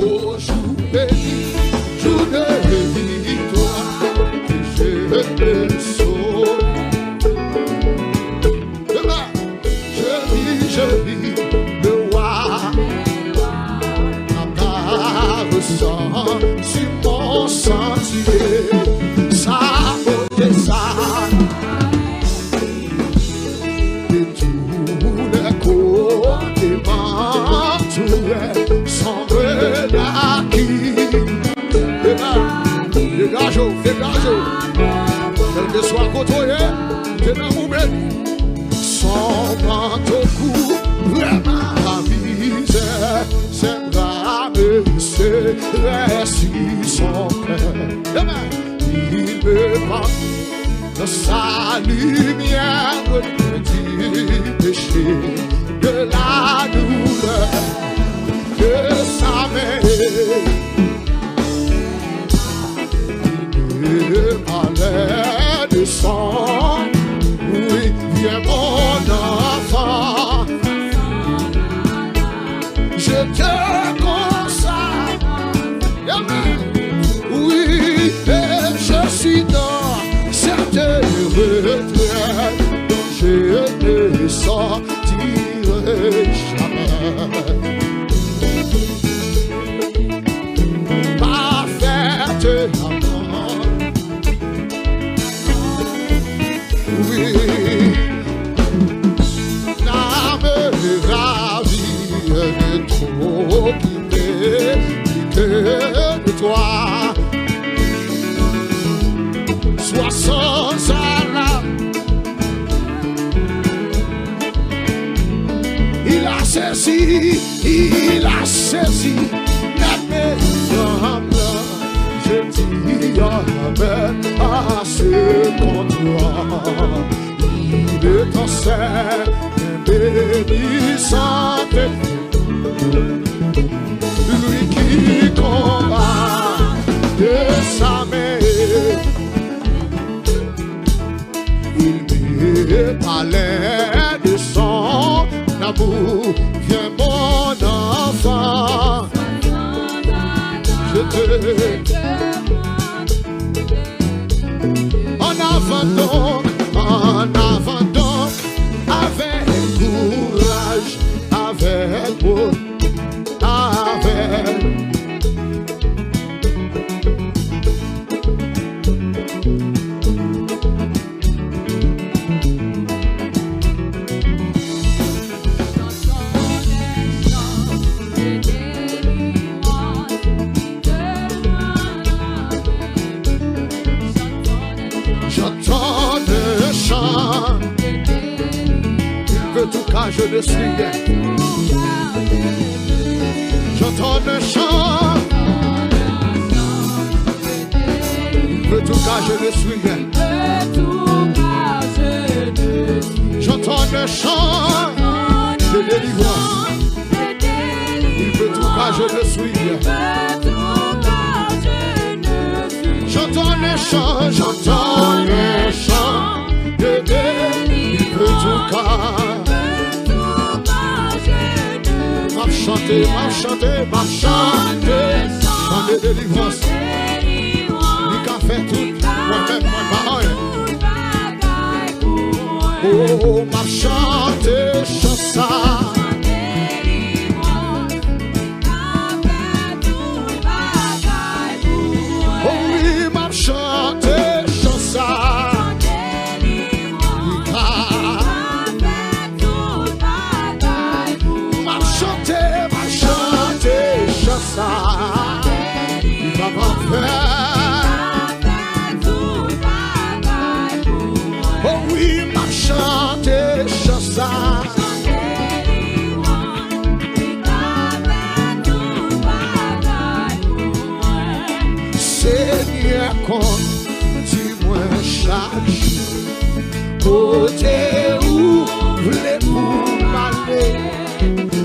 Oh, jour béni, jour de victoire, que je te sauve. Demain, je vis le roi. Sur mon sentier, sa beauté, sa et tous les côtés m'entouraient sans acquis. Dégagez, quel que soit côtoyé, t'es dans mon béni. Son manteau court, vraiment avisé, c'est sur son cœur. Il me porte de sa lumière du péché, de la douleur, de sa main. Il me parlait de son, oui, viens mon enfant, je te oui, et je suis dans cette retraite dont je ne sortirai jamais. Parfaite amour, oui, l'âme ravie de trop quitter de toi, sois sans alarme. Il a saisi la maison. Je dis amen à ce contrat. Il est en scène bénissante. Lui qui combat de sa main, il me parlait de son amour. Viens mon enfant, je te en avant donc, avec courage, avec beau. J'entends le chant, il veut tout cas je le suis. J'entends le chant, il veut tout cas je le suis. J'entends le chant de délivrance, il veut tout cas je le suis. J'entends le chant de délivrance, il veut tout cas. Chanter, chant de délivrance. Il a fait tout, moi-même, moi parole. Oh, m'a chanté, chansa. Oh oui, m'a chanté, chansa. Il va pas faire. Oh oui, m'a chanté chansa. Seigneur, dis-moi chaque jour, côté où voulez-vous m'aller,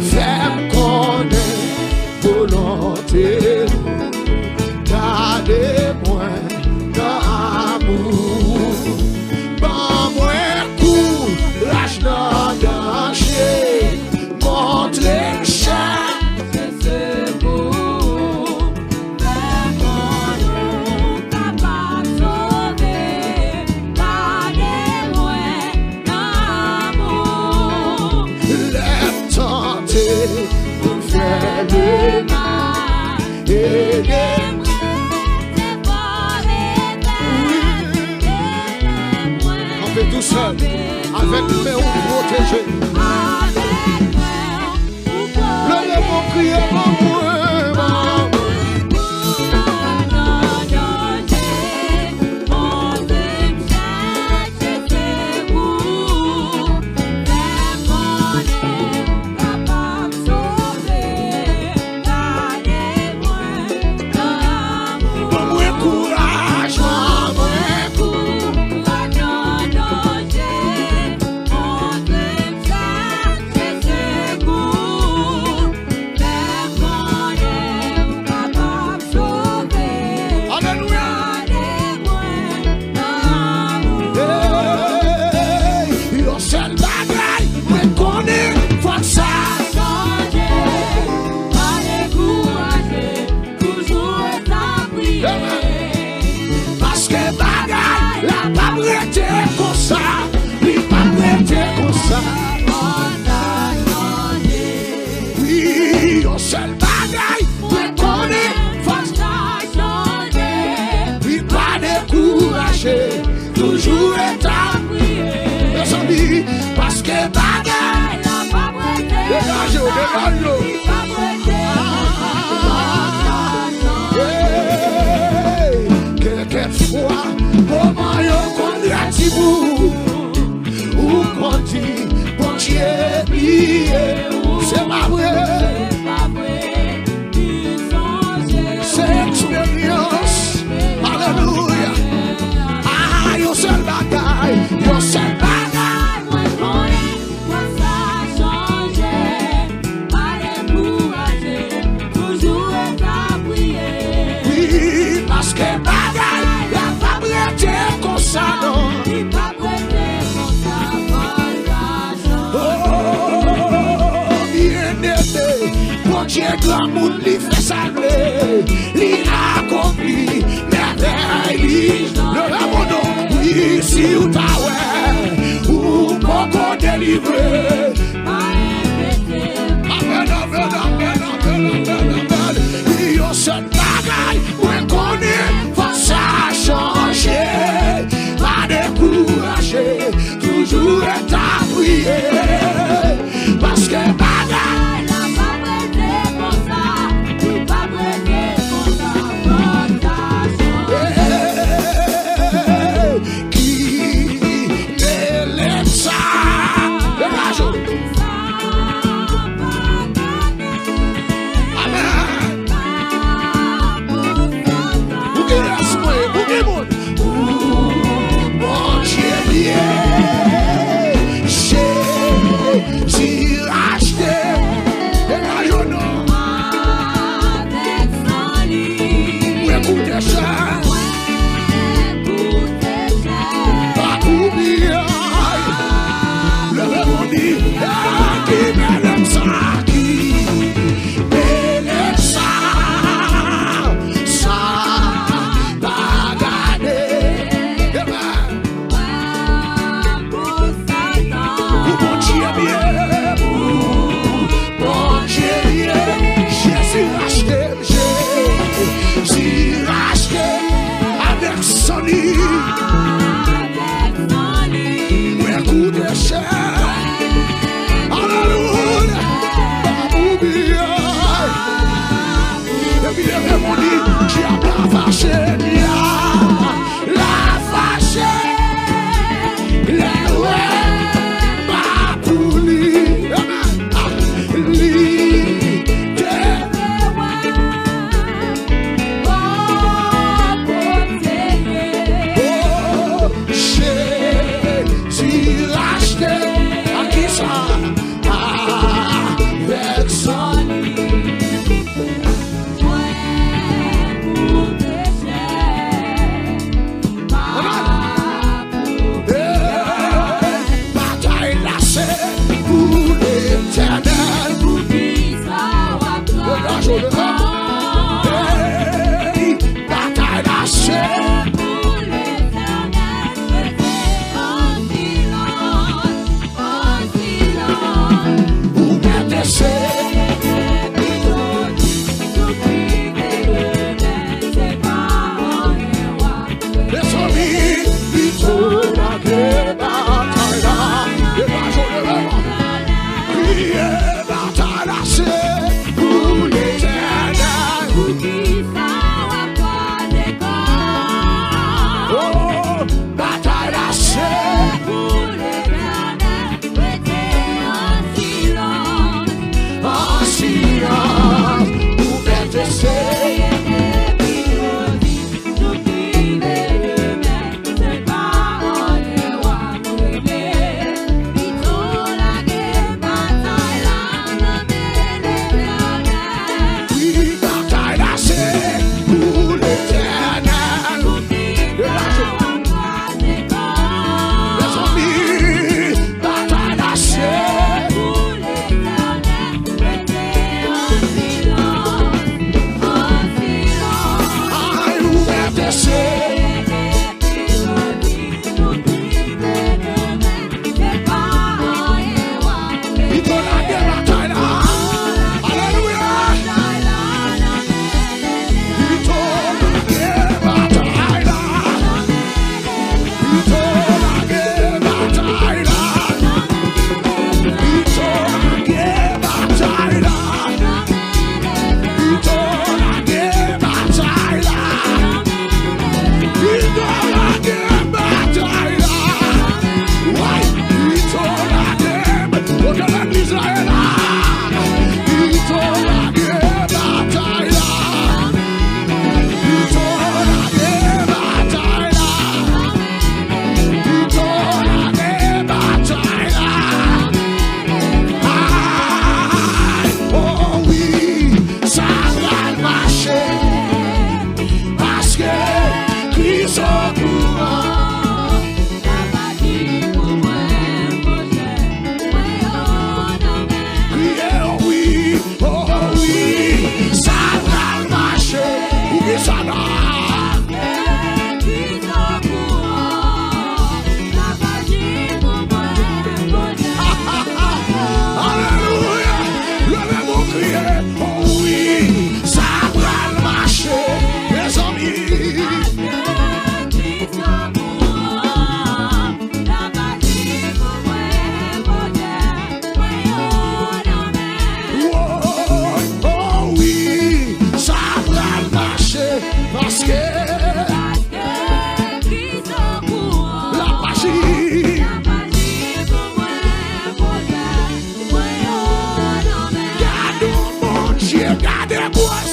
faire connaître volonté, gardez-moi dans l'amour, ban-moi courage dans le danger, montrez chaque secours. On fait tout seul, avec mes mains protégées. Le démon crie en moi. Oui, on seul bagaille, pour connaître, faut changer. Oui, pas décourager, toujours être à prier. Mes amis, parce que bagaille, la pas prêter. Dégagez, dégagez. Quelquefois, comment yon connaît à Tibou, ou qu'on dit, bon Dieu, c'est pas vrai, c'est expérience, alléluia. Ah, yon seul bagaille, yon seul bagaille. Oui, parce que bagaille, la pas prêté comme ça, non. Dieu l'amour lui fait salver, lui accomplit merveille, le abandon, oui, si ou ta ouais, ou beaucoup délivré. Amen, amen, amen, amen, amen. Yon seul bagaille, on connaît, faut ça changer, pas décourager, toujours être à prier, parce que bagaille.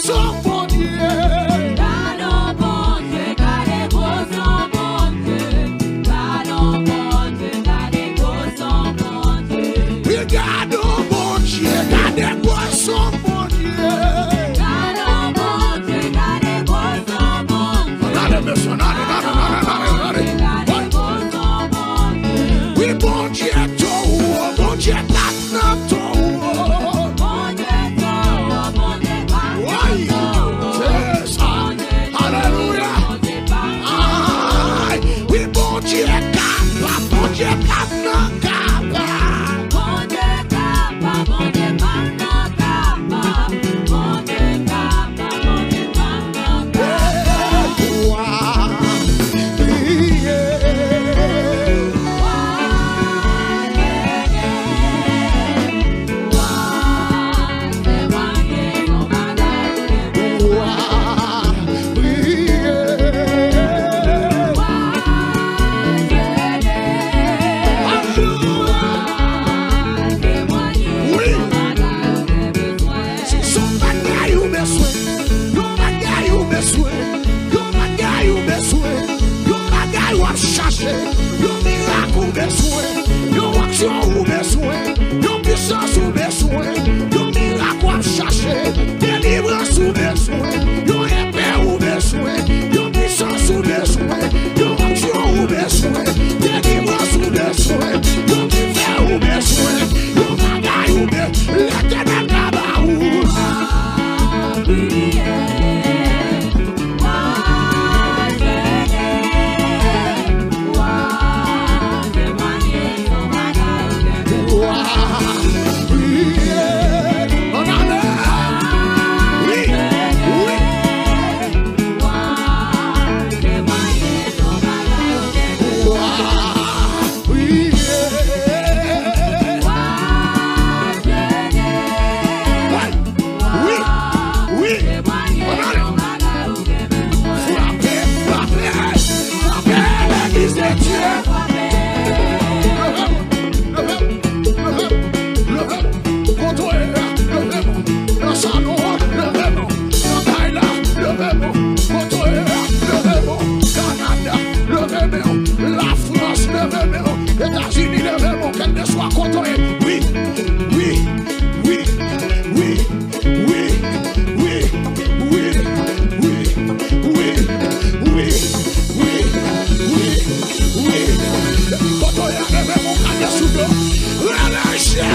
son bon Dieu. Regarde mon Dieu, regardez-moi son bon Dieu. Oui, bon Dieu, toi, bon Dieu, maintenant, toi. Oui, c'est ça. Alléluia. Oui, bon Dieu, capable, bon Dieu, maintenant, capable. Yo miracle ou besoin, yo action ou besoin, yo puissance ou besoin, yo miracle ou chercher, délivrance ou besoin, yo épée ou besoin, yo puissance ou besoin, yo action ou besoin, délivrance ou besoin, yo vivre ou besoin, yo bagaille ou besoin, l'éternel tabaou. La France, levez-moi, États-Unis, levez-moi, qu'elle ne soit contrôlée. Oui, oui, oui, oui, oui, oui, oui, oui, oui, oui, oui, oui, oui. Contrôlée, levez-moi, qu'elle ne soit contrôlée. Relâchez.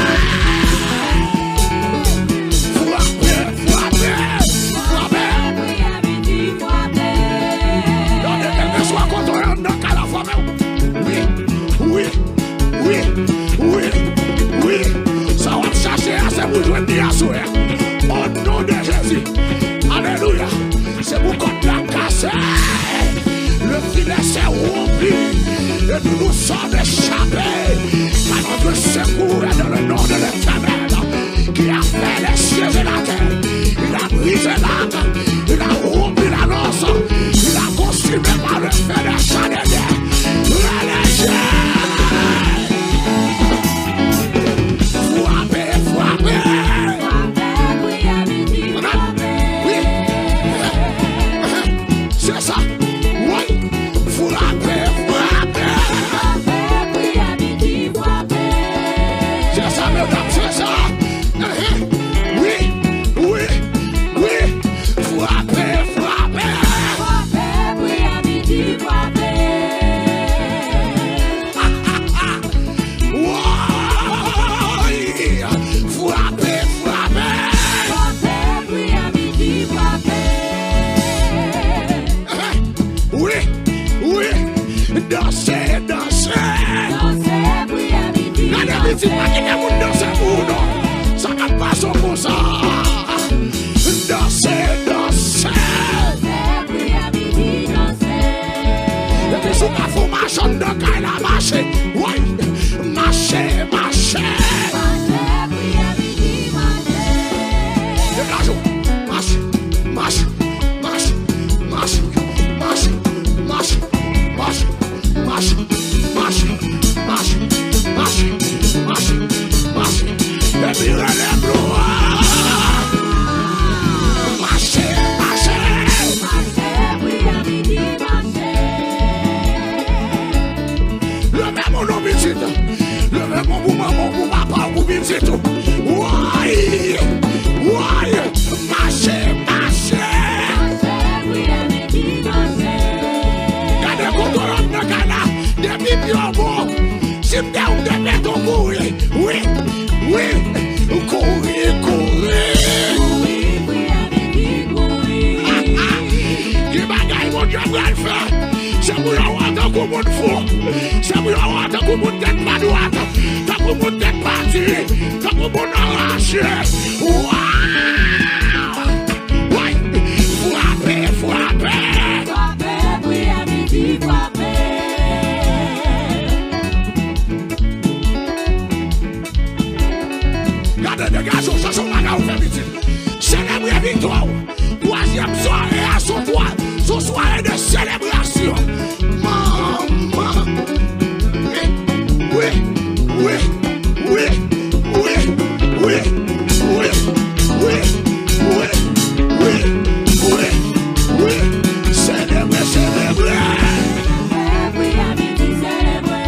Oui, ça va chercher à ce que vous jouez à souhait. Au nom de Jésus, alléluia. C'est pour qu'on l'a cassé. Le filet s'est rompu et nous nous sommes échappés. Car notre secours est dans le nom de l'Éternel qui a fait les cieux et la terre. Il a brisé l'arbre, il a rompu la lance, il a consumé par le feu des champs de guerre. Relâchez. C'est ça, oui, vous l'avez frappé. C'est ça, mesdames, c'est ça. Oui, oui, oui, frappé. Si pas qu'il y a un danser pour nous, ça ne passe pas comme ça. Danser. Et puis sous ma formation de Kaila marcher. Oui, marcher. Dégagez, marche. Et puis relève-le. Marche. pral faire. C'est pour avoir tant qu'on monde fou. C'est pour avoir tant qu'on monde tête pas droite. Tant qu'on monde tête partie. Tant qu'on monde arraché. Waouh! Ouais! Frappez, frappez! Frappez, oui, à midi, frappez. Regardez les gars, ça sont là où fait vite. Célébrer victoire. Troisième soirée à son toit. Son soirée de célébration. Maman. Oui. Célébrer. Oui, à midi, célébrer.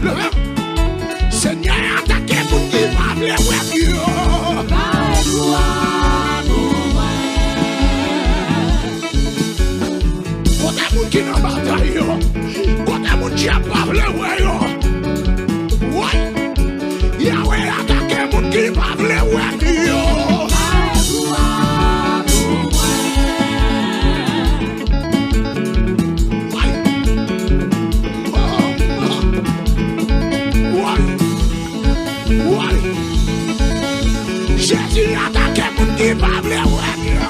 Le Seigneur attaqué pour qui parle ouais. Côté moun qui nan bataille yo. Côté moun qui a parlé ouais yo. Ouais. Yahweh attaqué moun qui parle ouais yo. Jésus attaqué moun qui parle ouais yo.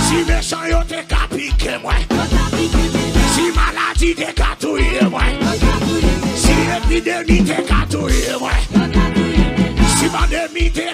Si méchant yo te ka piqué moi, si maladie te ka touye moi, si épidémie te ka touye moi, si pandémie te